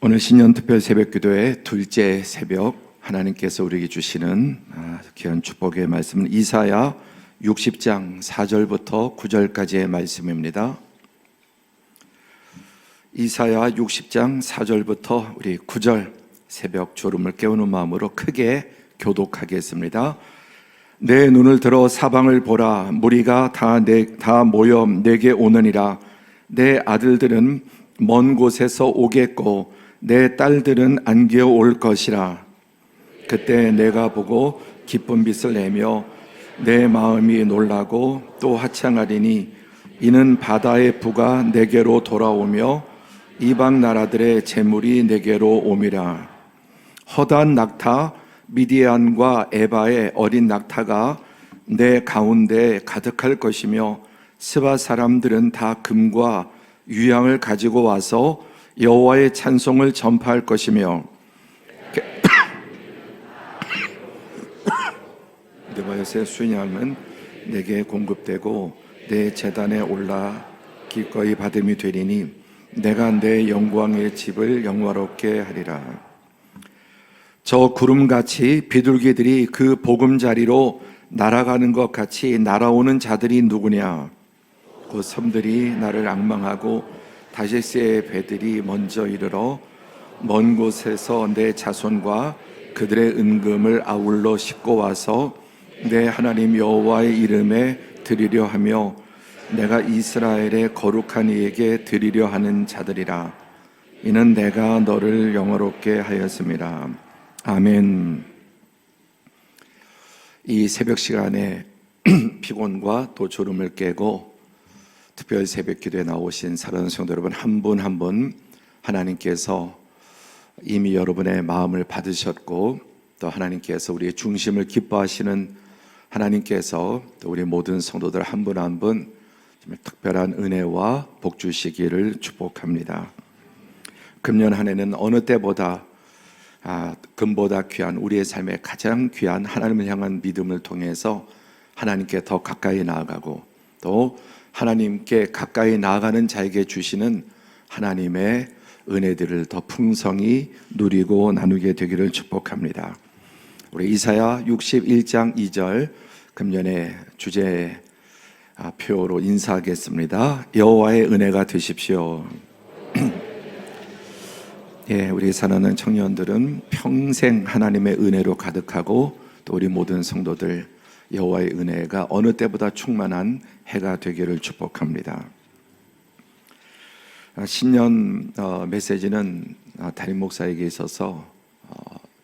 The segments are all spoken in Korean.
오늘 신년 특별 새벽 기도의 둘째 새벽, 하나님께서 우리에게 주시는 귀한 축복의 말씀은 이사야 60장 4절부터 9절까지의 말씀입니다. 이사야 60장 4절부터 우리 9절 새벽 졸음을 깨우는 마음으로 크게 교독하겠습니다. 내 눈을 들어 사방을 보라. 무리가 다 모여 내게 오느니라. 내 아들들은 먼 곳에서 오겠고 내 딸들은 안겨 올 것이라. 그때 내가 보고 기쁜 빛을 내며 내 마음이 놀라고 또 화창하리니 이는 바다의 부가 내게로 돌아오며 이방 나라들의 재물이 내게로 오미라. 허다한 낙타 미디안과 에바의 어린 낙타가 내 가운데 가득할 것이며 스바 사람들은 다 금과 유향을 가지고 와서 여호와의 찬송을 전파할 것이며 느바요의 순양은 내게 공급되고 내 제단에 올라 기꺼이 받음이 되리니 내가 내 영광의 집을 영화롭게 하리라. 저 구름같이 비둘기들이 그 보금자리로 날아가는 것 같이 날아오는 자들이 누구냐? 그 섬들이 나를 앙망하고 다시스의 배들이 먼저 이르러 먼 곳에서 내 자손과 그들의 은금을 아울러 싣고 와서 내 하나님 여호와의 이름에 드리려 하며 내가 이스라엘의 거룩한 이에게 드리려 하는 자들이라. 이는 내가 너를 영화롭게 하였습니다. 아멘. 이 새벽 시간에 피곤과 또 졸음을 깨고 특별 새벽 기도에 나오신 사랑하는 성도 여러분, 한 분 한 분 하나님께서 이미 여러분의 마음을 받으셨고 또 하나님께서 우리의 중심을 기뻐하시는 하나님께서 또 우리 모든 성도들 한 분 한 분 특별한 은혜와 복 주시기를 축복합니다. 금년 한 해는 어느 때보다 금보다 귀한 우리의 삶에 가장 귀한 하나님을 향한 믿음을 통해서 하나님께 더 가까이 나아가고 또 하나님께 가까이 나아가는 자에게 주시는 하나님의 은혜들을 더 풍성히 누리고 나누게 되기를 축복합니다. 우리 이사야 61장 2절 금년의 주제 표로 인사하겠습니다. 여호와의 은혜가 되십시오. 예, 우리 사랑하는 청년들은 평생 하나님의 은혜로 가득하고 또 우리 모든 성도들 여호와의 은혜가 어느 때보다 충만한 해가 되기를 축복합니다. 신년 메시지는 담임 목사에게 있어서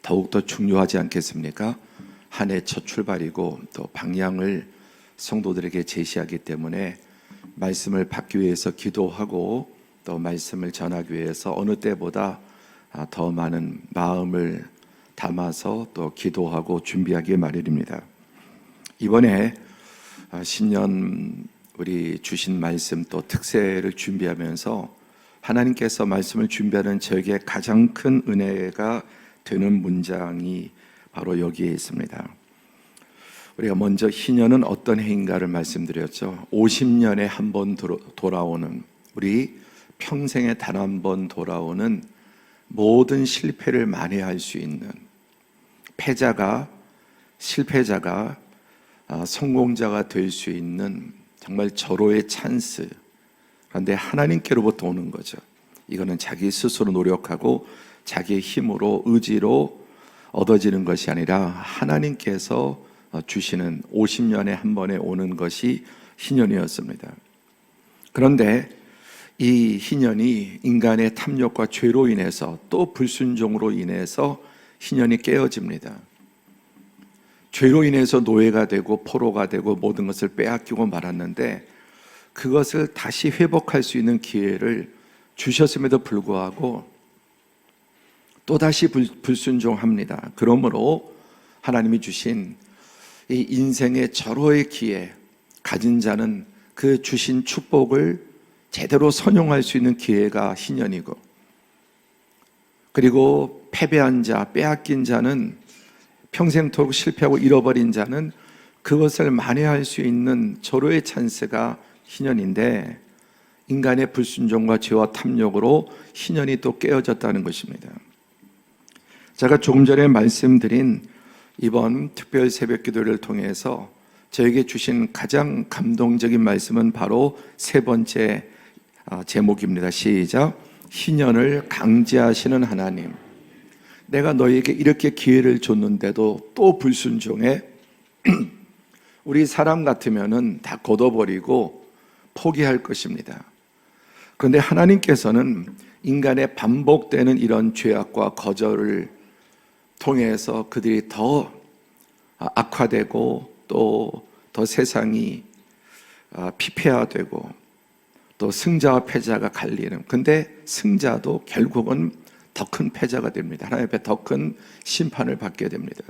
더욱더 중요하지 않겠습니까? 한 해 첫 출발이고 또 방향을 성도들에게 제시하기 때문에 말씀을 받기 위해서 기도하고 또 말씀을 전하기 위해서 어느 때보다 더 많은 마음을 담아서 또 기도하고 준비하기 마련입니다. 이번에 신년 우리 주신 말씀 또 특세를 준비하면서 하나님께서 말씀을 준비하는 저에게 가장 큰 은혜가 되는 문장이 바로 여기에 있습니다. 우리가 먼저 희년은 어떤 해인가를 말씀드렸죠. 50년에 한 번 돌아오는, 우리 평생에 단 한 번 돌아오는 모든 실패를 만회할 수 있는, 실패자가 성공자가 될 수 있는 정말 절호의 찬스. 그런데 하나님께로부터 오는 거죠. 이거는 자기 스스로 노력하고 자기의 힘으로 의지로 얻어지는 것이 아니라 하나님께서 주시는 50년에 한 번에 오는 것이 희년이었습니다. 그런데 이 희년이 인간의 탐욕과 죄로 인해서 또 불순종으로 인해서 희년이 깨어집니다. 죄로 인해서 노예가 되고 포로가 되고 모든 것을 빼앗기고 말았는데 그것을 다시 회복할 수 있는 기회를 주셨음에도 불구하고 또다시 불순종합니다. 그러므로 하나님이 주신 이 인생의 절호의 기회, 가진 자는 그 주신 축복을 제대로 선용할 수 있는 기회가 희년이고, 그리고 패배한 자, 빼앗긴 자는, 평생토록 실패하고 잃어버린 자는 그것을 만회할 수 있는 절호의 찬스가 희년인데, 인간의 불순종과 죄와 탐욕으로 희년이 또 깨어졌다는 것입니다. 제가 조금 전에 말씀드린 이번 특별 새벽 기도를 통해서 저에게 주신 가장 감동적인 말씀은 바로 세 번째 제목입니다. 시작. 희년을 강제하시는 하나님. 내가 너에게 이렇게 기회를 줬는데도 또 불순종해? 우리 사람 같으면은 다 걷어버리고 포기할 것입니다. 그런데 하나님께서는 인간의 반복되는 이런 죄악과 거절을 통해서 그들이 더 악화되고 또 더 세상이 피폐화되고 또 승자와 패자가 갈리는, 근데 승자도 결국은 더 큰 패자가 됩니다. 하나님 앞에 더 큰 심판을 받게 됩니다.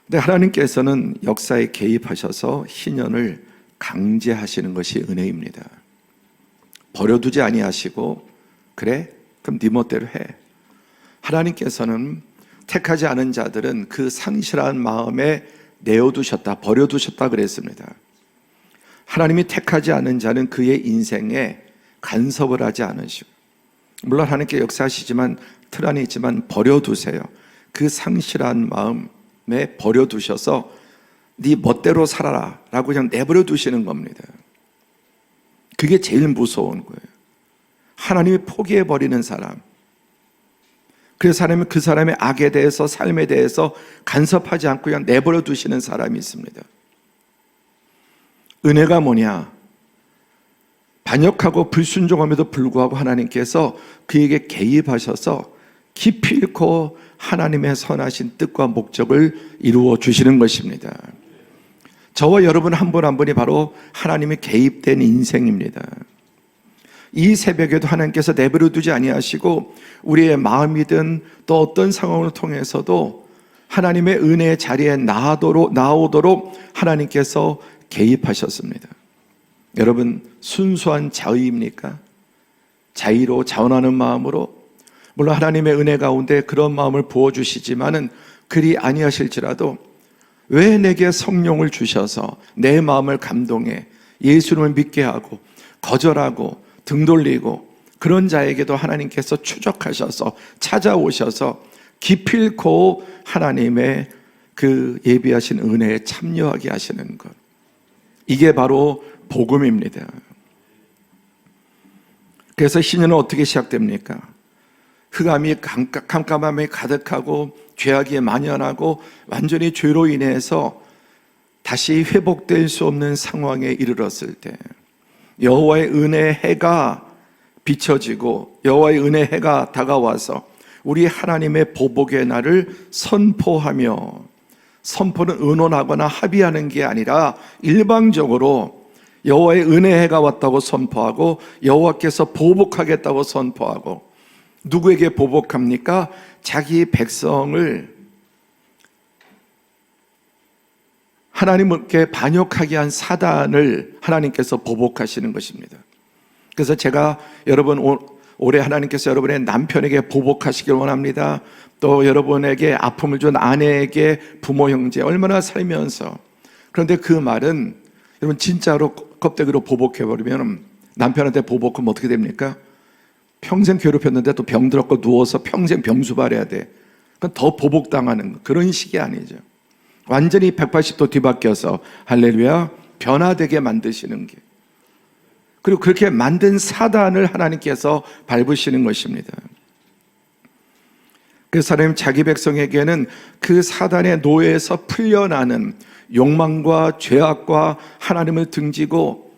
근데 하나님께서는 역사에 개입하셔서 희년을 강제하시는 것이 은혜입니다. 버려두지 아니하시고 그래? 그럼 네 멋대로 해. 하나님께서는 택하지 않은 자들은 그 상실한 마음에 내어두셨다, 버려두셨다 그랬습니다. 하나님이 택하지 않은 자는 그의 인생에 간섭을 하지 않으시고, 물론 하나님께 역사하시지만 틀 안에 있지만 버려두세요. 그 상실한 마음에 버려두셔서 네 멋대로 살아라 라고 그냥 내버려 두시는 겁니다. 그게 제일 무서운 거예요. 하나님이 포기해버리는 사람. 그래서 하나님은 그 사람의 악에 대해서, 삶에 대해서 간섭하지 않고 그냥 내버려 두시는 사람이 있습니다. 은혜가 뭐냐? 반역하고 불순종함에도 불구하고 하나님께서 그에게 개입하셔서 기필코 하나님의 선하신 뜻과 목적을 이루어 주시는 것입니다. 저와 여러분 한 분 한 분이 바로 하나님의 개입된 인생입니다. 이 새벽에도 하나님께서 내버려 두지 아니하시고 우리의 마음이든 또 어떤 상황을 통해서도 하나님의 은혜의 자리에 나오도록 하나님께서 개입하셨습니다. 여러분, 순수한 자의입니까? 자의로 자원하는 마음으로, 물론 하나님의 은혜 가운데 그런 마음을 부어주시지만은 그리 아니하실지라도 왜 내게 성령을 주셔서 내 마음을 감동해 예수님을 믿게 하고 거절하고 등 돌리고 그런 자에게도 하나님께서 추적하셔서 찾아오셔서 기필코 하나님의 그 예비하신 은혜에 참여하게 하시는 것, 이게 바로 복음입니다. 그래서 희년은 어떻게 시작됩니까? 흑암이 깜깜함이 가득하고 죄악이 만연하고 완전히 죄로 인해서 다시 회복될 수 없는 상황에 이르렀을 때 여호와의 은혜의 해가 비춰지고 여호와의 은혜의 해가 다가와서 우리 하나님의 보복의 날을 선포하며, 선포는 의논하거나 합의하는 게 아니라 일방적으로 여호와의 은혜의 해가 왔다고 선포하고 여호와께서 보복하겠다고 선포하고, 누구에게 보복합니까? 자기 백성을 하나님께 반역하게 한 사단을 하나님께서 보복하시는 것입니다. 그래서 제가 여러분 올해 하나님께서 여러분의 남편에게 보복하시길 원합니다. 또 여러분에게 아픔을 준 아내에게 부모 형제 얼마나 살면서, 그런데 그 말은 여러분 진짜로 껍데기로 보복해버리면, 남편한테 보복하면 어떻게 됩니까? 평생 괴롭혔는데 또 병들었고 누워서 평생 병수발해야 돼. 그건 더 보복당하는 그런 식이 아니죠. 완전히 180도 뒤바뀌어서 할렐루야 변화되게 만드시는 게, 그리고 그렇게 만든 사단을 하나님께서 밟으시는 것입니다. 그래서 하나님 자기 백성에게는 그 사단의 노예에서 풀려나는 욕망과 죄악과 하나님을 등지고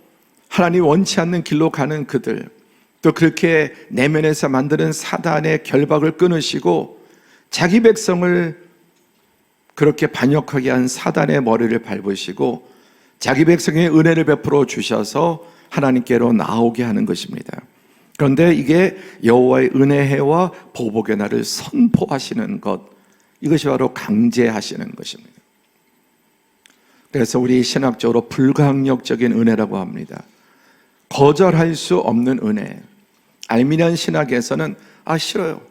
하나님 원치 않는 길로 가는 그들, 또 그렇게 내면에서 만드는 사단의 결박을 끊으시고 자기 백성을 그렇게 반역하게 한 사단의 머리를 밟으시고 자기 백성의 은혜를 베풀어 주셔서 하나님께로 나오게 하는 것입니다. 그런데 이게 여호와의 은혜해와 보복의 날을 선포하시는 것, 이것이 바로 강제하시는 것입니다. 그래서 우리 신학적으로 불가항력적인 은혜라고 합니다. 거절할 수 없는 은혜. 알미니안 신학에서는 싫어요,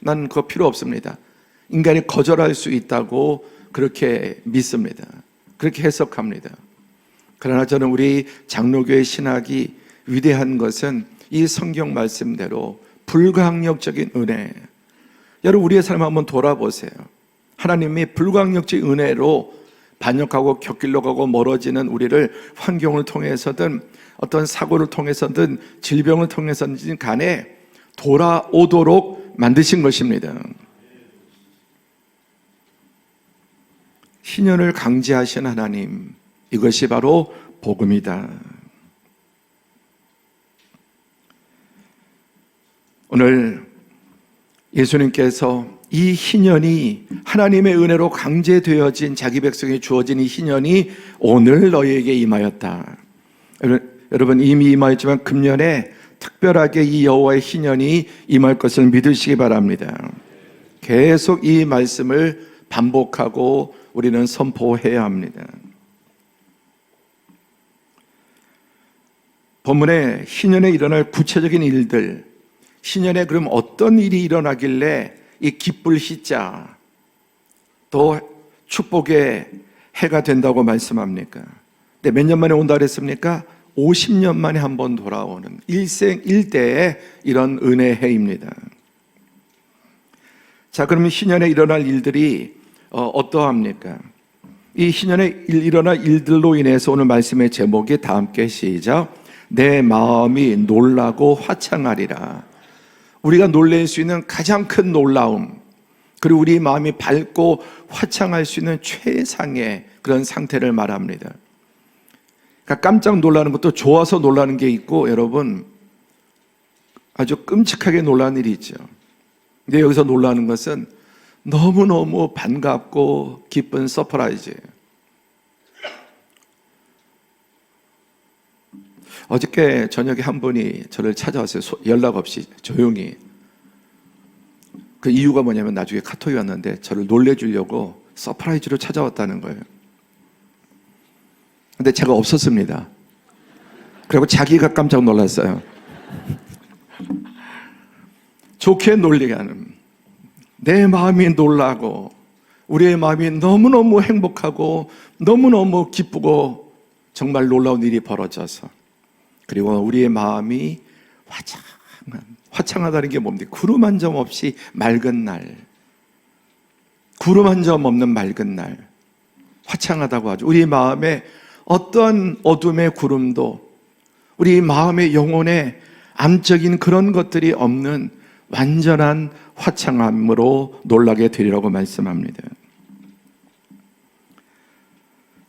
난 그거 필요 없습니다, 인간이 거절할 수 있다고 그렇게 믿습니다. 그렇게 해석합니다. 그러나 저는 우리 장로교의 신학이 위대한 것은 이 성경 말씀대로 불가항력적인 은혜. 여러분, 우리의 삶을 한번 돌아보세요. 하나님이 불가항력적인 은혜로 반역하고 곁길로 가고 멀어지는 우리를 환경을 통해서든 어떤 사고를 통해서든 질병을 통해서든 간에 돌아오도록 만드신 것입니다. 희년을 강제하신 하나님, 이것이 바로 복음이다. 오늘 예수님께서 이 희년이 하나님의 은혜로 강제되어진 자기 백성에 주어진 이 희년이 오늘 너희에게 임하였다. 여러분, 이미 임하였지만 금년에 특별하게 이 여호와의 희년이 임할 것을 믿으시기 바랍니다. 계속 이 말씀을 반복하고 우리는 선포해야 합니다. 본문에 희년에 일어날 구체적인 일들, 희년에 그럼 어떤 일이 일어나길래 이 기쁠 희자, 또 축복의 해가 된다고 말씀합니까? 근데 몇 년 만에 온다 그랬습니까? 50년 만에 한 번 돌아오는 일생일대의 이런 은혜의 해입니다. 자, 그러면 희년에 일어날 일들이 어떠합니까? 이 희년에 일어날 일들로 인해서 오늘 말씀의 제목이 다 함께 시작. 내 마음이 놀라고 화창하리라. 우리가 놀랄 수 있는 가장 큰 놀라움, 그리고 우리 마음이 밝고 화창할 수 있는 최상의 그런 상태를 말합니다. 그러니까 깜짝 놀라는 것도 좋아서 놀라는 게 있고, 여러분, 아주 끔찍하게 놀라는 일이 있죠. 근데 여기서 놀라는 것은 너무너무 반갑고 기쁜 서프라이즈예요. 어저께 저녁에 한 분이 저를 찾아왔어요. 연락 없이 조용히. 그 이유가 뭐냐면 나중에 카톡이 왔는데 저를 놀래주려고 서프라이즈로 찾아왔다는 거예요. 근데 제가 없었습니다. 그리고 자기가 깜짝 놀랐어요. 좋게 놀리게 하는, 내 마음이 놀라고 우리의 마음이 너무너무 행복하고 너무너무 기쁘고 정말 놀라운 일이 벌어져서, 그리고 우리의 마음이 화창하다는 게 뭡니까? 구름 한 점 없이 맑은 날, 구름 한 점 없는 맑은 날, 화창하다고 하죠. 우리 마음에 어떠한 어둠의 구름도, 우리 마음의 영혼에 암적인 그런 것들이 없는 완전한 화창함으로 놀라게 되리라고 말씀합니다.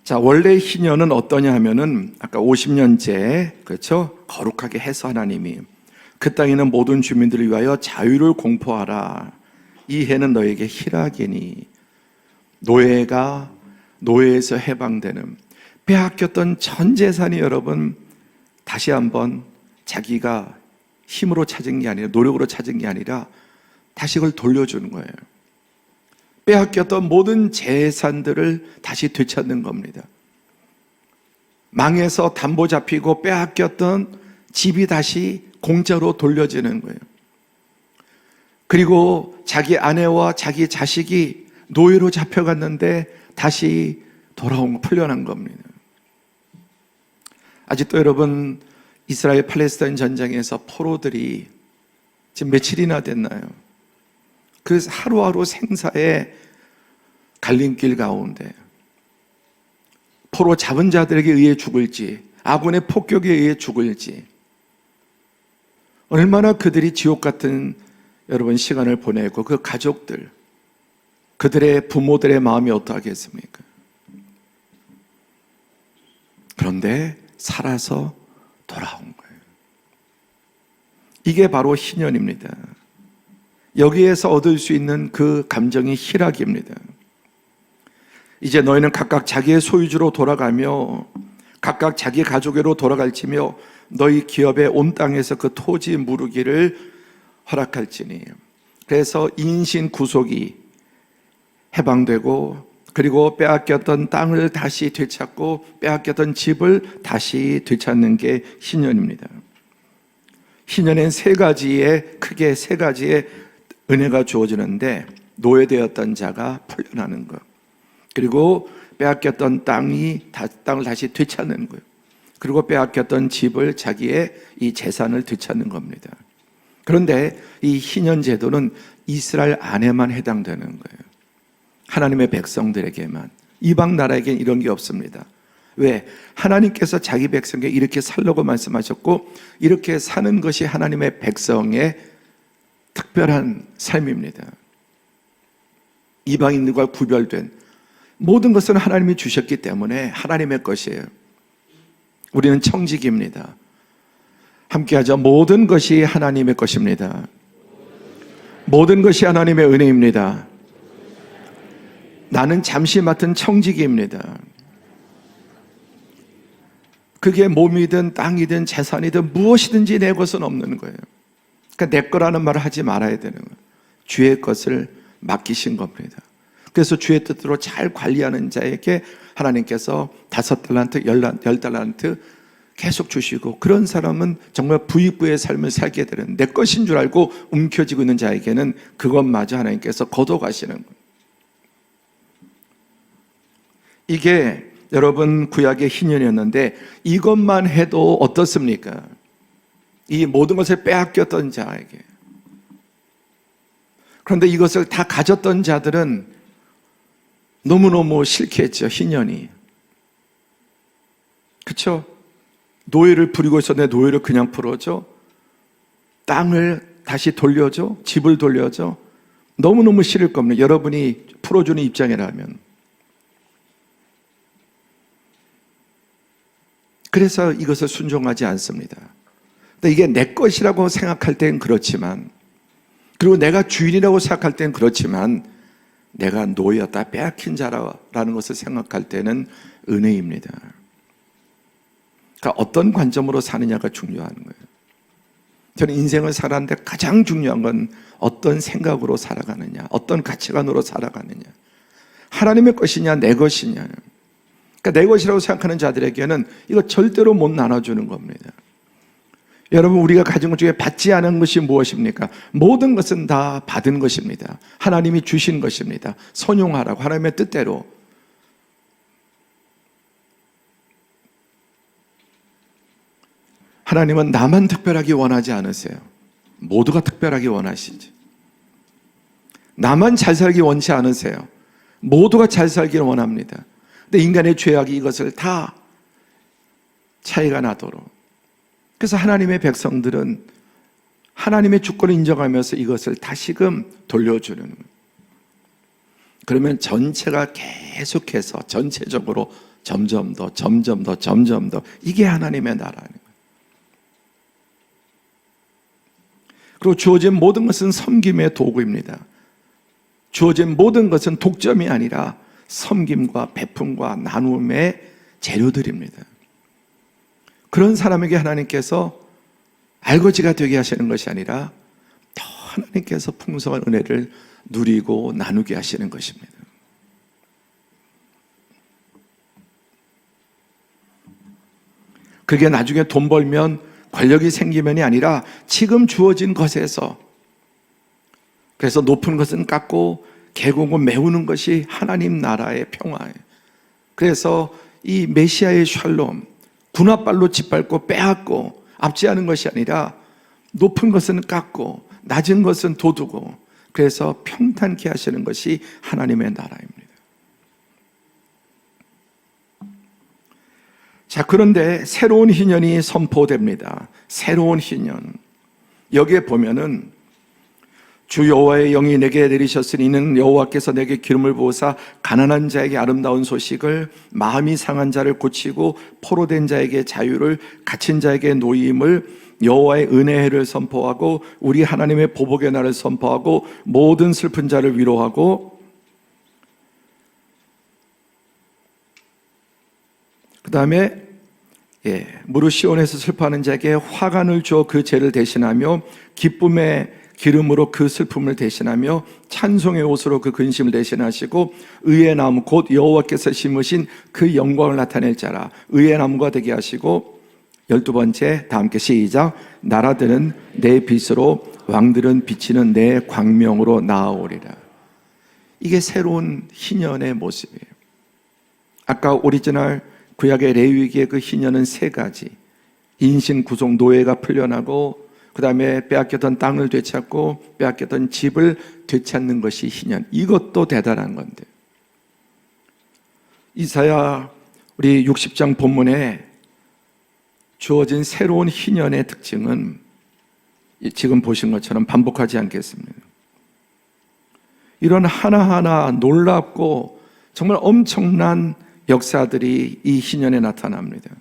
자, 원래 희년은 어떠냐 하면은 아까 50년째, 그렇죠? 거룩하게 해서 하나님이 그 땅에는 모든 주민들을 위하여 자유를 공포하라. 이 해는 너에게 희락이니, 노예가 노예에서 해방되는, 빼앗겼던 전 재산이 여러분 다시 한번 자기가 힘으로 찾은 게 아니라, 노력으로 찾은 게 아니라 다시 그걸 돌려주는 거예요. 빼앗겼던 모든 재산들을 다시 되찾는 겁니다. 망해서 담보 잡히고 빼앗겼던 집이 다시 공짜로 돌려지는 거예요. 그리고 자기 아내와 자기 자식이 노예로 잡혀갔는데 다시 풀려난 겁니다. 아직도 여러분, 이스라엘 팔레스타인 전쟁에서 포로들이 지금 며칠이나 됐나요? 그 하루하루 생사의 갈림길 가운데 포로 잡은 자들에게 의해 죽을지, 아군의 폭격에 의해 죽을지, 얼마나 그들이 지옥 같은 여러분 시간을 보내고, 그 가족들, 그들의 부모들의 마음이 어떠하겠습니까? 그런데 살아서 돌아온 거예요. 이게 바로 희년입니다. 여기에서 얻을 수 있는 그 감정이 희락입니다. 이제 너희는 각각 자기의 소유주로 돌아가며 각각 자기 가족으로 돌아갈지며 너희 기업의 온 땅에서 그 토지 무르기를 허락할지니. 그래서 인신 구속이 해방되고, 그리고 빼앗겼던 땅을 다시 되찾고 빼앗겼던 집을 다시 되찾는 게 희년입니다. 희년엔 크게 세 가지의 은혜가 주어지는데, 노예되었던 자가 풀려나는 것, 그리고 빼앗겼던 땅을 다시 되찾는 거예요. 그리고 빼앗겼던 집을, 자기의 이 재산을 되찾는 겁니다. 그런데 이 희년 제도는 이스라엘 안에만 해당되는 거예요. 하나님의 백성들에게만. 이방 나라에겐 이런 게 없습니다. 왜? 하나님께서 자기 백성에게 이렇게 살라고 말씀하셨고, 이렇게 사는 것이 하나님의 백성의 특별한 삶입니다. 이방인들과 구별된 모든 것은 하나님이 주셨기 때문에 하나님의 것이에요. 우리는 청지기입니다. 함께하자. 모든 것이 하나님의 것입니다. 모든 것이 하나님의 은혜입니다. 나는 잠시 맡은 청지기입니다. 그게 몸이든 땅이든 재산이든 무엇이든지 내 것은 없는 거예요. 그러니까 내 거라는 말을 하지 말아야 되는 거예요. 주의 것을 맡기신 겁니다. 그래서 주의 뜻대로 잘 관리하는 자에게 하나님께서 5달란트, 10달란트 계속 주시고, 그런 사람은 정말 부익부의 삶을 살게 되는, 내 것인 줄 알고 움켜쥐고 있는 자에게는 그것마저 하나님께서 거둬가시는 거예요. 이게 여러분 구약의 희년이었는데, 이것만 해도 어떻습니까? 이 모든 것을 빼앗겼던 자에게. 그런데 이것을 다 가졌던 자들은 너무너무 싫게 했죠. 희년이. 그렇죠? 노예를 부리고 있었는데 노예를 그냥 풀어줘? 땅을 다시 돌려줘? 집을 돌려줘? 너무너무 싫을 겁니다. 여러분이 풀어주는 입장이라면. 그래서 이것을 순종하지 않습니다. 근데 이게 내 것이라고 생각할 땐 그렇지만, 그리고 내가 주인이라고 생각할 땐 그렇지만, 내가 노예였다, 빼앗긴 자라는 것을 생각할 때는 은혜입니다. 그러니까 어떤 관점으로 사느냐가 중요한 거예요. 저는 인생을 살았는데 가장 중요한 건 어떤 생각으로 살아가느냐, 어떤 가치관으로 살아가느냐, 하나님의 것이냐 내 것이냐. 그러니까 내 것이라고 생각하는 자들에게는 이거 절대로 못 나눠주는 겁니다. 여러분, 우리가 가진 것 중에 받지 않은 것이 무엇입니까? 모든 것은 다 받은 것입니다. 하나님이 주신 것입니다. 선용하라고, 하나님의 뜻대로. 하나님은 나만 특별하게 원하지 않으세요. 모두가 특별하게 원하시지. 나만 잘 살기 원치 않으세요. 모두가 잘 살기를 원합니다. 근데 인간의 죄악이 이것을 다 차이가 나도록. 그래서 하나님의 백성들은 하나님의 주권을 인정하면서 이것을 다시금 돌려주는 거예요. 그러면 전체가 계속해서 전체적으로 점점 더 이게 하나님의 나라는 거예요. 그리고 주어진 모든 것은 섬김의 도구입니다. 주어진 모든 것은 독점이 아니라 섬김과 베품과 나눔의 재료들입니다. 그런 사람에게 하나님께서 알거지가 되게 하시는 것이 아니라 더 하나님께서 풍성한 은혜를 누리고 나누게 하시는 것입니다. 그게 나중에 돈 벌면, 권력이 생기면이 아니라 지금 주어진 것에서, 그래서 높은 것은 깎고 계곡은 메우는 것이 하나님 나라의 평화예요. 그래서 이 메시아의 샬롬, 군합발로 짓밟고 빼앗고 압제하는 것이 아니라 높은 것은 깎고 낮은 것은 돋우고, 그래서 평탄케 하시는 것이 하나님의 나라입니다. 자, 그런데 새로운 희년이 선포됩니다. 새로운 희년. 여기에 보면은 주 여호와의 영이 내게 내리셨으니 이는 여호와께서 내게 기름을 부으사 가난한 자에게 아름다운 소식을, 마음이 상한 자를 고치고 포로된 자에게 자유를, 갇힌 자에게 노임을, 여호와의 은혜를 선포하고 우리 하나님의 보복의 날을 선포하고 모든 슬픈 자를 위로하고, 그 다음에 무릇 시온에서 슬퍼하는 자에게 화관을 주어 그 죄를 대신하며 기쁨의 기름으로 그 슬픔을 대신하며 찬송의 옷으로 그 근심을 대신하시고, 의의 나무 곧 여호와께서 심으신 그 영광을 나타낼 자라 의의 나무가 되게 하시고, 12번째 다 함께 시작. 나라들은 내 빛으로, 왕들은 비치는 내 광명으로 나아오리라. 이게 새로운 희년의 모습이에요. 아까 오리지널 구약의 레위기의 그 희년은 세 가지. 인신 구속 노예가 풀려나고, 그 다음에 빼앗겼던 땅을 되찾고 빼앗겼던 집을 되찾는 것이 희년. 이것도 대단한 건데, 이사야 우리 60장 본문에 주어진 새로운 희년의 특징은 지금 보신 것처럼 반복하지 않겠습니다. 이런 하나하나 놀랍고 정말 엄청난 역사들이 이 희년에 나타납니다.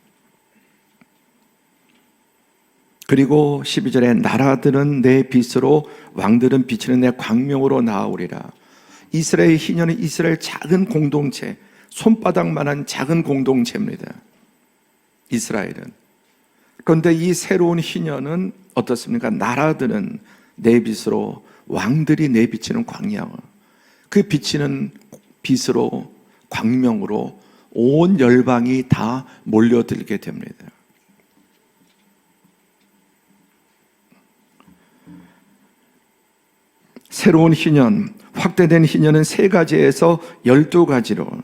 그리고 12절에 나라들은 내 빛으로, 왕들은 비치는 내 광명으로 나아오리라. 이스라엘 희년은 이스라엘 작은 공동체, 손바닥만한 작은 공동체입니다. 이스라엘은. 그런데 이 새로운 희년은 어떻습니까? 나라들은 내 빛으로, 왕들이 내비치는 광야, 그 비치는 빛으로, 광명으로 온 열방이 다 몰려들게 됩니다. 새로운 희년, 확대된 희년은 세 가지에서 12가지로,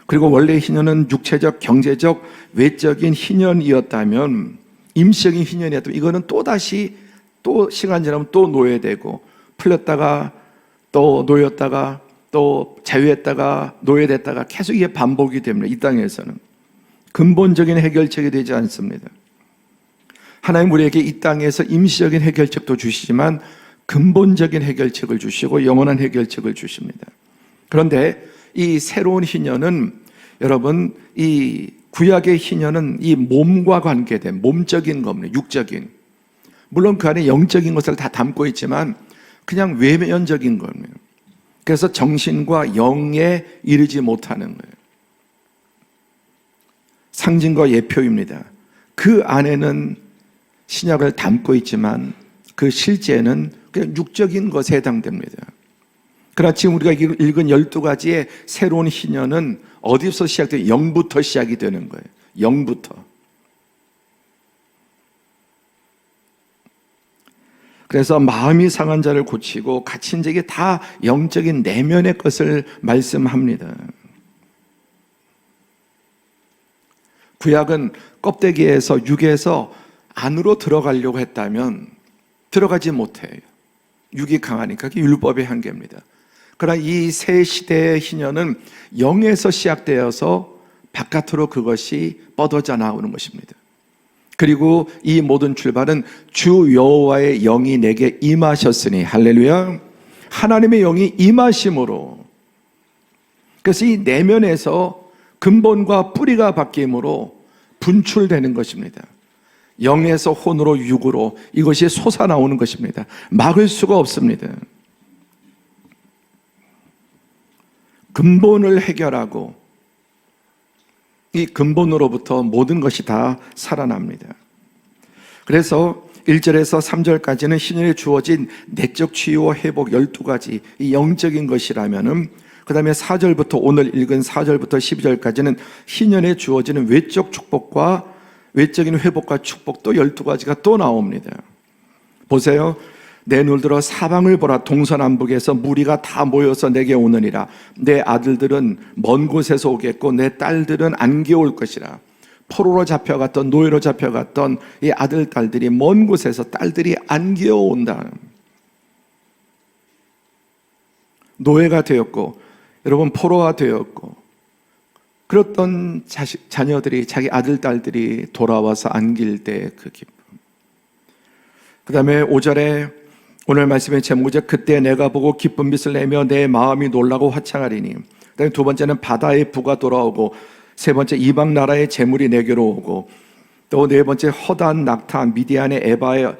그리고 원래 희년은 육체적, 경제적, 외적인 희년이었다면, 임시적인 희년이었다면, 이거는 또다시 또 시간 지나면 또 노예되고, 풀렸다가 또 노였다가 또 자유했다가 노예됐다가 계속 이게 반복이 됩니다. 이 땅에서는 근본적인 해결책이 되지 않습니다. 하나님 우리에게 이 땅에서 임시적인 해결책도 주시지만 근본적인 해결책을 주시고 영원한 해결책을 주십니다. 그런데 이 새로운 희년은, 여러분, 이 구약의 희년은 이 몸과 관계된 몸적인 겁니다. 육적인, 물론 그 안에 영적인 것을 다 담고 있지만 그냥 외면적인 겁니다. 그래서 정신과 영에 이르지 못하는 거예요. 상징과 예표입니다. 그 안에는 신약을 담고 있지만 그 실제는 그냥 육적인 것에 해당됩니다. 그러나 지금 우리가 읽은 12가지의 새로운 희년은 어디서 시작돼요? 영부터 시작이 되는 거예요. 영부터. 그래서 마음이 상한 자를 고치고 갇힌 자에게 다 영적인 내면의 것을 말씀합니다. 구약은 껍데기에서, 육에서 안으로 들어가려고 했다면 들어가지 못해요. 육이 강하니까. 그게 율법의 한계입니다. 그러나 이 새 시대의 희년은 영에서 시작되어서 바깥으로 그것이 뻗어져 나오는 것입니다. 그리고 이 모든 출발은 주 여호와의 영이 내게 임하셨으니, 할렐루야, 하나님의 영이 임하심으로, 그래서 이 내면에서 근본과 뿌리가 바뀜으로 분출되는 것입니다. 영에서 혼으로 육으로 이것이 솟아나오는 것입니다. 막을 수가 없습니다. 근본을 해결하고 이 근본으로부터 모든 것이 다 살아납니다. 그래서 1절에서 3절까지는 신연에 주어진 내적 치유와 회복 12가지, 이 영적인 것이라면은, 그 다음에 4절부터, 오늘 읽은 4절부터 12절까지는 신연에 주어지는 외적 축복과 외적인 회복과 축복도 12가지가 또 나옵니다. 보세요. 내 눈들어 사방을 보라. 동서남북에서 무리가 다 모여서 내게 오느니라. 내 아들들은 먼 곳에서 오겠고 내 딸들은 안개 올 것이라. 포로로 잡혀갔던, 노예로 잡혀갔던 이 아들 딸들이 먼 곳에서, 딸들이 안겨 온다. 노예가 되었고, 여러분, 포로가 되었고, 그랬던 자녀들이, 자기 아들 딸들이 돌아와서 안길 때 그 기쁨. 그 다음에 5절에 오늘 말씀의 제목이죠. 그때 내가 보고 기쁜 빛을 내며 내 마음이 놀라고 화창하리니. 그다음에 두 번째는 바다의 부가 돌아오고, 세 번째 이방 나라의 재물이 내게로 오고, 또 네 번째 허다한 낙타, 미디안의 에바의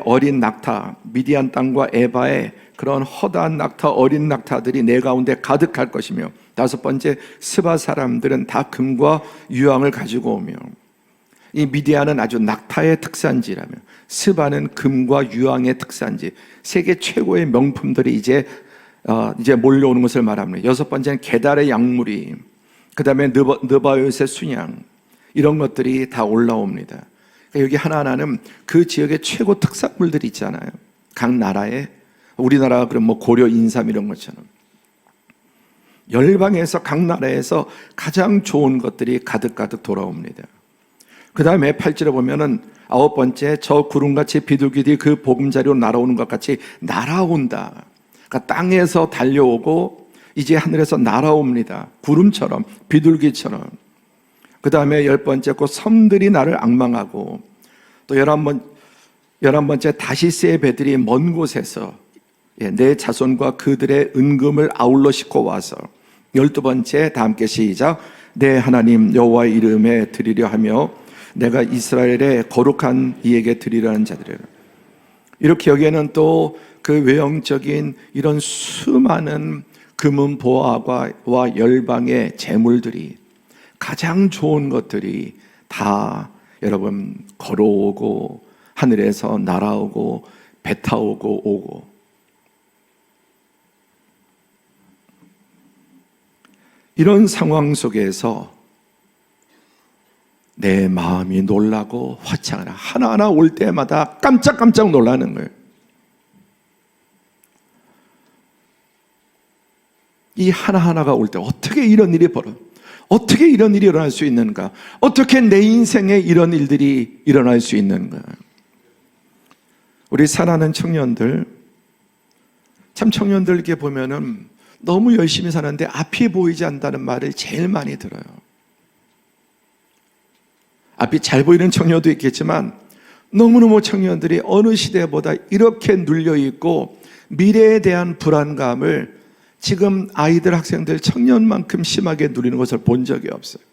어린 낙타, 미디안 땅과 에바의 그런 허다한 낙타, 어린 낙타들이 내 가운데 가득할 것이며, 다섯 번째 스바 사람들은 다 금과 유황을 가지고 오며, 이 미디안은 아주 낙타의 특산지라며, 스바는 금과 유황의 특산지, 세계 최고의 명품들이 이제 몰려오는 것을 말합니다. 여섯 번째는 게달의 약물이, 그 다음에 느바요스의 순양, 이런 것들이 다 올라옵니다. 그러니까 여기 하나하나는 그 지역의 최고 특산물들이 있잖아요. 각 나라에, 우리나라가 그럼 뭐 고려 인삼 이런 것처럼. 열방에서 각 나라에서 가장 좋은 것들이 가득가득 돌아옵니다. 그 다음에 8절에 보면은 9번째, 저 구름같이 비둘기들이 그 보금자리로 날아오는 것 같이 날아온다. 그러니까 땅에서 달려오고 이제 하늘에서 날아옵니다. 구름처럼, 비둘기처럼. 그 다음에 10번째, 그 섬들이 나를 앙망하고, 또 11번째, 다시스의 배들이 먼 곳에서 내 자손과 그들의 은금을 아울러 싣고 와서, 12번째, 다 함께 시작. 내 하나님 여호와의 이름에 드리려 하며 내가 이스라엘의 거룩한 이에게 드리라는 자들이라. 이렇게 여기에는 또 그 외형적인 이런 수많은 금은 보화와 열방의 재물들이, 가장 좋은 것들이 다 여러분 걸어오고 하늘에서 날아오고 배 타오고 오고, 이런 상황 속에서 내 마음이 놀라고 화창하라. 하나하나 올 때마다 깜짝깜짝 놀라는 거예요. 이 하나하나가 올 때 어떻게 이런 일이 어떻게 이런 일이 일어날 수 있는가? 어떻게 내 인생에 이런 일들이 일어날 수 있는가? 우리 사랑하는 청년들, 참 청년들 이렇게 보면은 너무 열심히 사는데 앞이 보이지 않는다는 말을 제일 많이 들어요. 앞이 잘 보이는 청년도 있겠지만 너무너무 청년들이 어느 시대보다 이렇게 눌려있고 미래에 대한 불안감을 지금 아이들, 학생들, 청년만큼 심하게 누리는 것을 본 적이 없어요.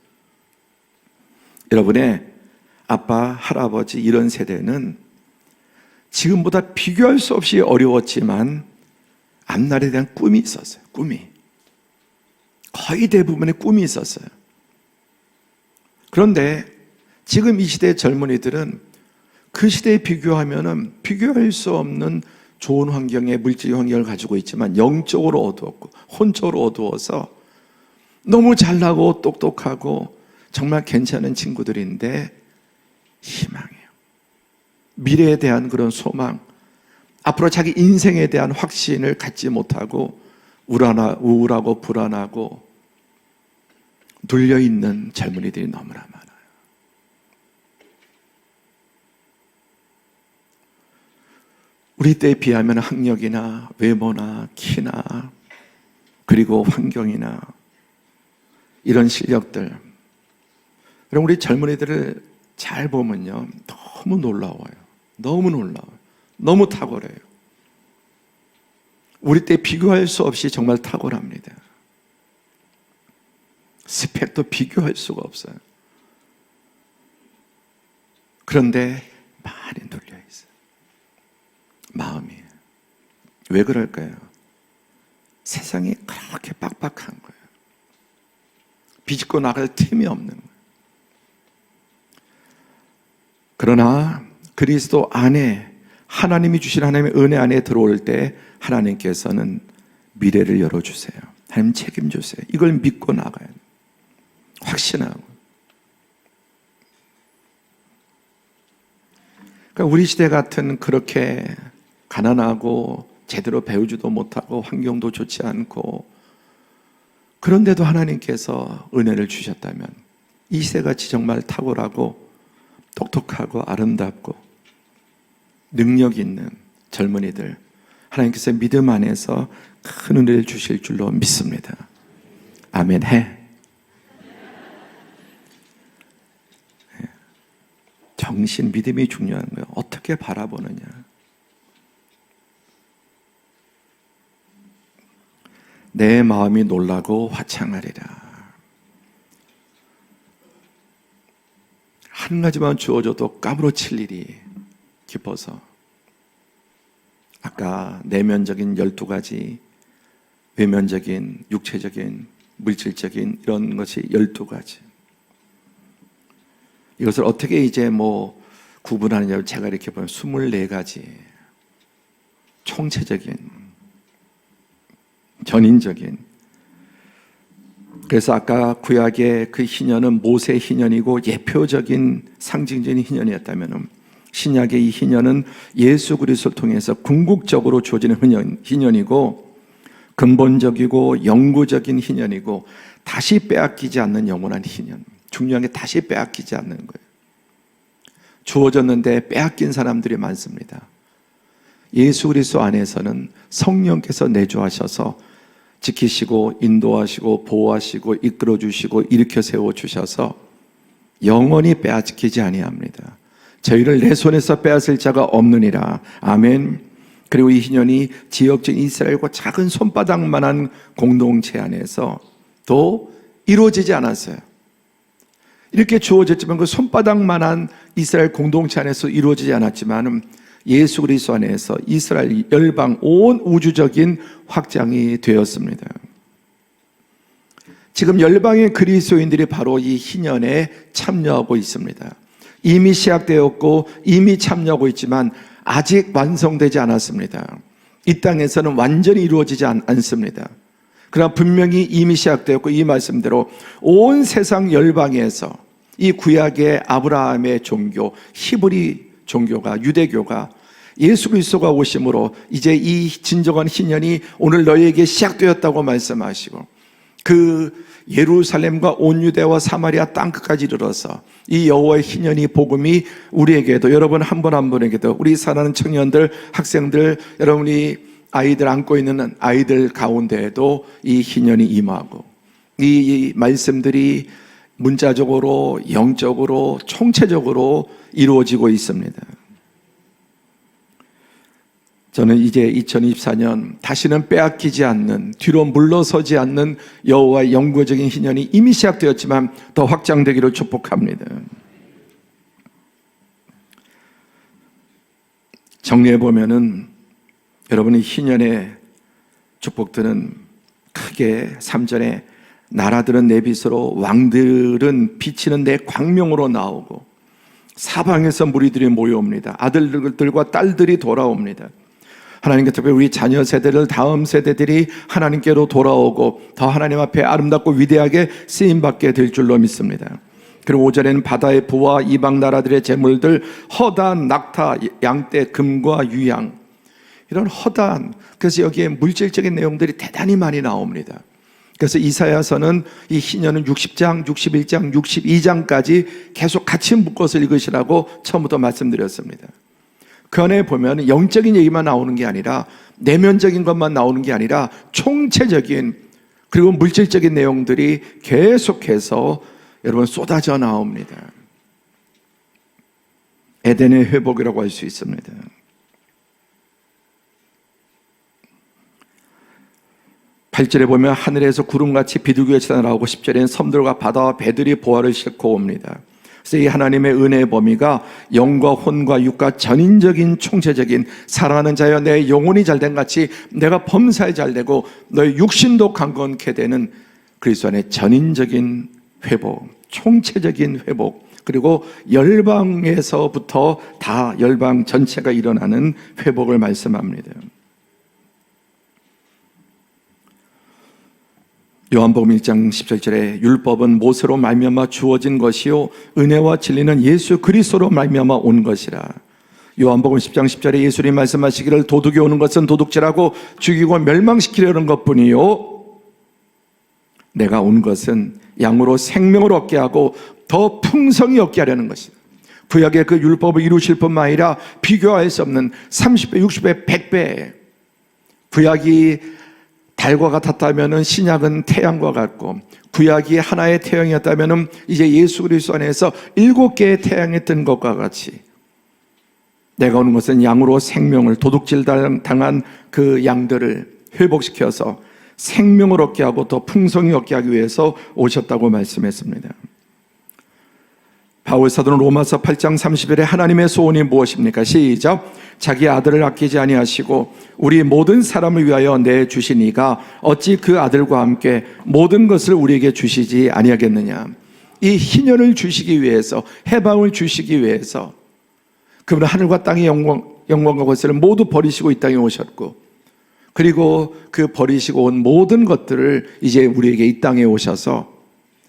여러분의 아빠, 할아버지 이런 세대는 지금보다 비교할 수 없이 어려웠지만 앞날에 대한 꿈이 있었어요. 꿈이. 거의 대부분의 꿈이 있었어요. 그런데 지금 이 시대의 젊은이들은 그 시대에 비교하면은 비교할 수 없는 좋은 환경에 물질 환경을 가지고 있지만 영적으로 어두웠고 혼적으로 어두워서 너무 잘나고 똑똑하고 정말 괜찮은 친구들인데 희망해요. 미래에 대한 그런 소망, 앞으로 자기 인생에 대한 확신을 갖지 못하고 우울하고 불안하고 눌려있는 젊은이들이 너무나 많아요. 우리 때에 비하면 학력이나 외모나 키나 그리고 환경이나 이런 실력들, 그럼 우리 젊은이들을 잘 보면요 너무 놀라워요. 너무 놀라워요. 너무 탁월해요. 우리 때 비교할 수 없이 정말 탁월합니다. 스펙도 비교할 수가 없어요. 그런데 많이 눌려있어요. 마음이. 왜 그럴까요? 세상이 그렇게 빡빡한 거예요. 비집고 나갈 틈이 없는 거예요. 그러나 그리스도 안에, 하나님이 주신 하나님의 은혜 안에 들어올 때 하나님께서는 미래를 열어주세요. 하나님 책임주세요. 이걸 믿고 나가야 돼요. 확신하고. 그러니까 우리 시대 같은 그렇게 가난하고 제대로 배우지도 못하고 환경도 좋지 않고, 그런데도 하나님께서 은혜를 주셨다면 이 시대같이 정말 탁월하고 똑똑하고 아름답고 능력 있는 젊은이들, 하나님께서 믿음 안에서 큰 은혜를 주실 줄로 믿습니다. 아멘 해. 정신, 믿음이 중요한 거예요. 어떻게 바라보느냐. 내 마음이 놀라고 화창하리라. 한 가지만 주어져도 까무러칠 일이 깊어서, 아까 내면적인 12가지, 외면적인, 육체적인, 물질적인 이런 것이 12가지. 이것을 어떻게 이제 구분하느냐고 제가 이렇게 보면 24가지 총체적인, 전인적인. 그래서 아까 구약의 그 희년은 모세 희년이고 예표적인 상징적인 희년이었다면, 신약의 이 희년은 예수 그리스도를 통해서 궁극적으로 주어지는 희년이고, 근본적이고 영구적인 희년이고 다시 빼앗기지 않는 영원한 희년. 중요한 게 다시 빼앗기지 않는 거예요. 주어졌는데 빼앗긴 사람들이 많습니다. 예수 그리스도 안에서는 성령께서 내주하셔서 지키시고 인도하시고 보호하시고 이끌어주시고 일으켜 세워주셔서 영원히 빼앗기지 아니합니다. 저희를 내 손에서 빼앗을 자가 없느니라. 아멘. 그리고 이 희년이 지역적인 이스라엘과 작은 손바닥만한 공동체 안에서 또 이루어지지 않았어요. 이렇게 주어졌지만 그 손바닥만한 이스라엘 공동체 안에서 이루어지지 않았지만 예수 그리스도 안에서 이스라엘 열방 온 우주적인 확장이 되었습니다. 지금 열방의 그리스도인들이 바로 이 희년에 참여하고 있습니다. 이미 시작되었고 이미 참여하고 있지만 아직 완성되지 않았습니다. 이 땅에서는 완전히 이루어지지 않습니다. 그러나 분명히 이미 시작되었고 이 말씀대로 온 세상 열방에서 이 구약의 아브라함의 종교, 히브리 종교가, 유대교가 예수 그리스도가 오심으로 이제 이 진정한 희년이 오늘 너희에게 시작되었다고 말씀하시고 그 예루살렘과 온 유대와 사마리아 땅끝까지 이르러서 이 여호와의 희년이 복음이 우리에게도 여러분 한 분 한 분에게도 우리 사랑하는 청년들, 학생들, 여러분이 아이들 안고 있는 아이들 가운데에도 이 희년이 임하고 이 말씀들이 문자적으로 영적으로 총체적으로 이루어지고 있습니다. 저는 이제 2024년 다시는 빼앗기지 않는, 뒤로 물러서지 않는 여호와의 영구적인 희년이 이미 시작되었지만 더 확장되기를 축복합니다. 정리해보면은 여러분의 희년의 축복들은 크게 3절에 나라들은 내 빛으로 왕들은 비치는 내 광명으로 나오고 사방에서 무리들이 모여옵니다. 아들들과 딸들이 돌아옵니다. 하나님께 특별히 우리 자녀 세대들, 다음 세대들이 하나님께로 돌아오고 더 하나님 앞에 아름답고 위대하게 쓰임받게 될 줄로 믿습니다. 그리고 5절에는 바다의 부와 이방 나라들의 재물들, 허다한 낙타, 양떼, 금과 유양, 이런 허다한, 그래서 여기에 물질적인 내용들이 대단히 많이 나옵니다. 그래서 이사야서는 이 희년은 60장, 61장, 62장까지 계속 같이 묶어서 읽으시라고 처음부터 말씀드렸습니다. 그 안에 보면 영적인 얘기만 나오는 게 아니라 내면적인 것만 나오는 게 아니라 총체적인 그리고 물질적인 내용들이 계속해서 여러분 쏟아져 나옵니다. 에덴의 회복이라고 할 수 있습니다. (8절에) 보면 하늘에서 구름같이 비둘기가 나오고 (10절에는) 섬들과 바다와 배들이 보화를 싣고 옵니다. 그래서 이 하나님의 은혜의 범위가 영과 혼과 육과 전인적인 총체적인 사랑하는 자여 내 영혼이 잘된 같이 내가 범사에 잘되고 너의 육신도 강건케 되는 그리스도 안의 전인적인 회복, 총체적인 회복, 그리고 열방에서부터 다 열방 전체가 일어나는 회복을 말씀합니다. 요한복음 1장 17절에 율법은 모세로 말미암아 주어진 것이요 은혜와 진리는 예수 그리스도로 말미암아 온 것이라. 요한복음 10장 10절에 예수님 말씀하시기를 도둑이 오는 것은 도둑질하고 죽이고 멸망시키려는 것뿐이요 내가 온 것은 양으로 생명을 얻게 하고 더 풍성히 얻게 하려는 것이다. 구약의 그 율법을 이루실 뿐만 아니라 비교할 수 없는 30배, 60배, 100배 구약이 달과 같았다면 신약은 태양과 같고 구약이 하나의 태양이었다면 이제 예수 그리스도 안에서 7개의 태양이 뜬 것과 같이 내가 오는 것은 양으로 생명을 도둑질 당한 그 양들을 회복시켜서 생명을 얻게 하고 더 풍성히 얻게 하기 위해서 오셨다고 말씀했습니다. 바울 사도는 로마서 8장 30절에 하나님의 소원이 무엇입니까? 시작. 자기 아들을 아끼지 아니하시고 우리 모든 사람을 위하여 내주신 이가 어찌 그 아들과 함께 모든 것을 우리에게 주시지 아니하겠느냐. 이 희년을 주시기 위해서, 해방을 주시기 위해서 그분은 하늘과 땅의 영광과 권세를 모두 버리시고 이 땅에 오셨고 그리고 그 버리시고 온 모든 것들을 이제 우리에게 이 땅에 오셔서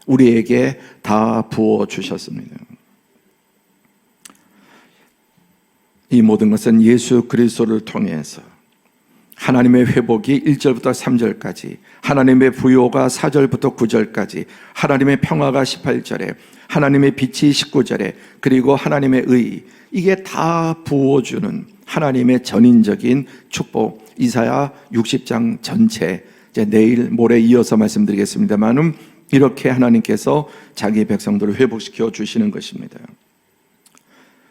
우리에게 다 부어주셨습니다. 이 모든 것은 예수 그리스도를 통해서 하나님의 회복이 1절부터 3절까지, 하나님의 부요가 4절부터 9절까지, 하나님의 평화가 18절에, 하나님의 빛이 19절에, 그리고 하나님의 의, 이게 다 부어주는 하나님의 전인적인 축복. 이사야 60장 전체, 이제 내일 모레 이어서 말씀드리겠습니다만, 이렇게 하나님께서 자기 백성들을 회복시켜 주시는 것입니다.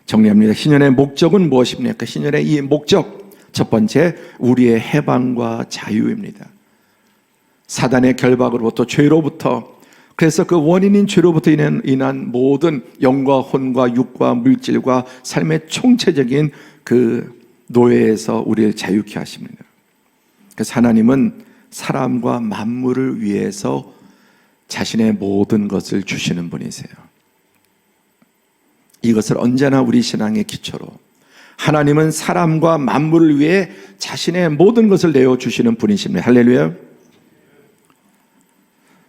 정리합니다. 신년의 목적은 무엇입니까? 신년의 이 목적, 첫 번째, 우리의 해방과 자유입니다. 사단의 결박으로부터, 죄로부터, 그래서 그 원인인 죄로부터 인한 모든 영과 혼과 육과 물질과 삶의 총체적인 그 노예에서 우리를 자유케 하십니다. 그래서 하나님은 사람과 만물을 위해서 자신의 모든 것을 주시는 분이세요. 이것을 언제나 우리 신앙의 기초로, 하나님은 사람과 만물을 위해 자신의 모든 것을 내어주시는 분이십니다. 할렐루야.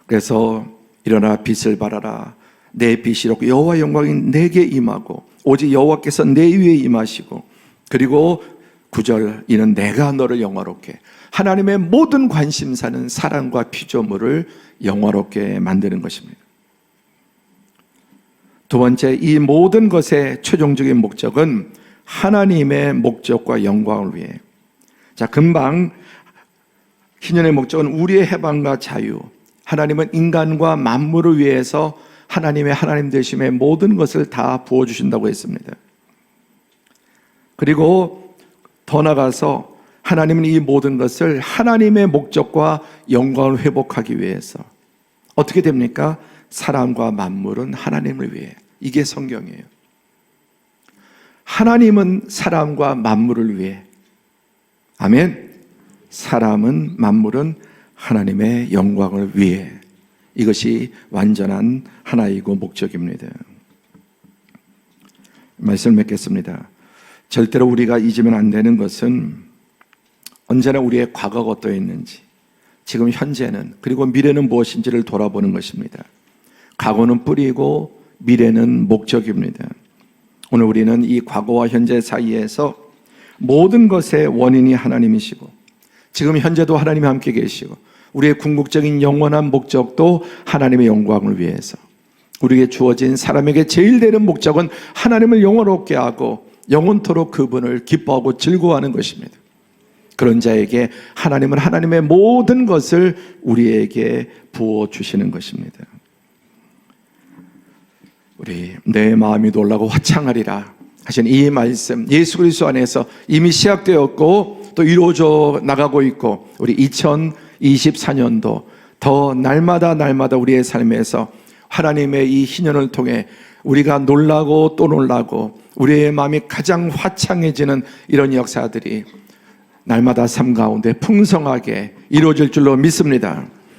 그래서 일어나 빛을 발하라. 내 빛이로 여호와 영광이 내게 임하고 오직 여호와께서 내 위에 임하시고, 그리고 9절, 이는 내가 너를 영화롭게, 하나님의 모든 관심사는 사랑과 피조물을 영화롭게 만드는 것입니다. 두 번째, 이 모든 것의 최종적인 목적은 하나님의 목적과 영광을 위해. 자, 금방 희년의 목적은 우리의 해방과 자유, 하나님은 인간과 만물을 위해서 하나님의 하나님 되심의 모든 것을 다 부어주신다고 했습니다. 그리고 더 나아가서 하나님은 이 모든 것을 하나님의 목적과 영광을 회복하기 위해서 어떻게 됩니까? 사람과 만물은 하나님을 위해. 이게 성경이에요. 하나님은 사람과 만물을 위해. 아멘. 사람은, 만물은 하나님의 영광을 위해. 이것이 완전한 하나이고 목적입니다. 말씀을 맺겠습니다. 절대로 우리가 잊으면 안 되는 것은 언제나 우리의 과거가 어떠했는지, 지금 현재는, 그리고 미래는 무엇인지를 돌아보는 것입니다. 과거는 뿌리고 미래는 목적입니다. 오늘 우리는 이 과거와 현재 사이에서 모든 것의 원인이 하나님이시고, 지금 현재도 하나님이 함께 계시고, 우리의 궁극적인 영원한 목적도 하나님의 영광을 위해서, 우리에게 주어진 사람에게 제일 되는 목적은 하나님을 영원롭게 하고 영원토록 그분을 기뻐하고 즐거워하는 것입니다. 그런 자에게 하나님은 하나님의 모든 것을 우리에게 부어주시는 것입니다. 우리 내 마음이 놀라고 화창하리라 하신 이 말씀, 예수 그리스도 안에서 이미 시작되었고 또 이루어져 나가고 있고, 우리 2024년도 더 날마다 우리의 삶에서 하나님의 이 희년을 통해 우리가 놀라고 또 놀라고 우리의 마음이 가장 화창해지는 이런 역사들이 날마다 삶 가운데 풍성하게 이루어질 줄로 믿습니다.